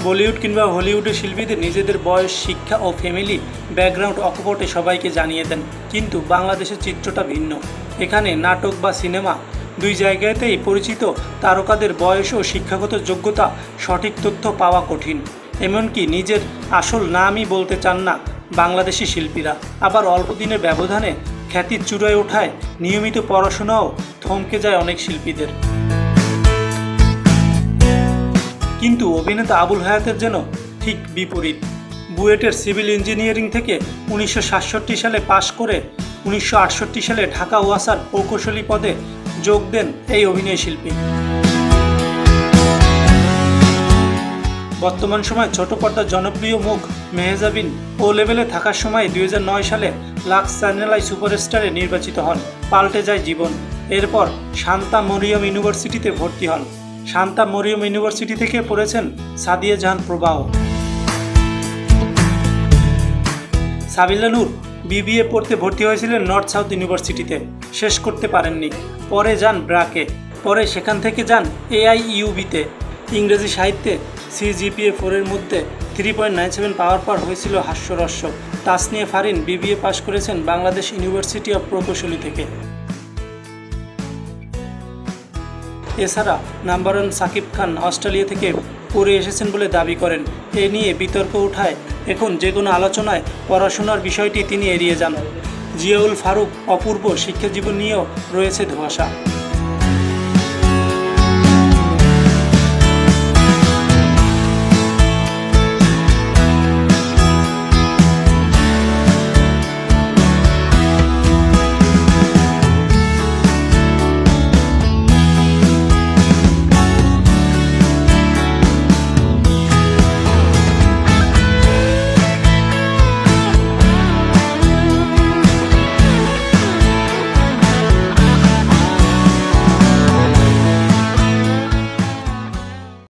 বলিউড কিংবা হলিউডের শিল্পীদের নিজেদের বয়স, শিক্ষা ও ফ্যামিলি ব্যাকগ্রাউন্ড অকপটে সবাইকে জানিয়ে দেন, কিন্তু বাংলাদেশের চিত্রটা ভিন্ন। এখানে নাটক বা সিনেমা দুই জায়গাতেই পরিচিত তারকাদের বয়স ও শিক্ষাগত যোগ্যতা সঠিক তথ্য পাওয়া কঠিন। এমনকি নিজের আসল নামই বলতে চান না বাংলাদেশি শিল্পীরা। আবার অল্প দিনের ব্যবধানে খ্যাতির চূড়ায় ওঠায় নিয়মিত পড়াশোনাও থমকে যায় অনেক শিল্পীদের। কিন্তু অভিনেতা আবুল হায়াতের যেন ঠিক বিপরীত। বুয়েটের সিভিল ইঞ্জিনিয়ারিং থেকে 1967 সালে পাশ করে 1968 সালে ঢাকা ওয়াসার প্রকৌশলী পদে যোগ দেন এই অভিনয় শিল্পী। বর্তমান সময় ছোট পর্দার জনপ্রিয় মুখ মেহজাবিন ও লেভেলে থাকার সময় 2009 সালে লাক্স চ্যানেল আই সুপারস্টারে নির্বাচিত হন। পাল্টে যায় জীবন। এরপর শান্তা মরিয়ম ইউনিভার্সিটিতে ভর্তি হন। শান্তা মরিয়ম ইউনিভার্সিটি থেকে পড়েছেন সাদিয়া জাহান প্রবাহ। সাবিলা নূর বিবিএ পড়তে ভর্তি হয়েছিলেন নর্থ সাউথ ইউনিভার্সিটিতে, শেষ করতে পারেননি। পরে যান ব্রাকে, পরে সেখান থেকে যান AIUB-তে। ইংরেজি সাহিত্যে CGPA 4-এর মধ্যে 3.97 পাওয়ার পর হয়েছিল হাস্যরস্য। তাসনিয়া ফারিন বিবিএ পাশ করেছেন বাংলাদেশ ইউনিভার্সিটি অব প্রকৌশলী থেকে। এছাড়া নাম্বার 1 সাকিব খান অস্ট্রেলিয়া থেকে পড়ে এসেছেন বলে দাবি করেন। এ নিয়ে বিতর্ক ওঠায় এখন যে কোনো আলোচনায় পড়াশোনার বিষয়টি তিনি এড়িয়ে যান। জিয়াউল ফারুক অপূর্ব শিক্ষাজীবন নিয়েও রয়েছে ধোঁয়াশা।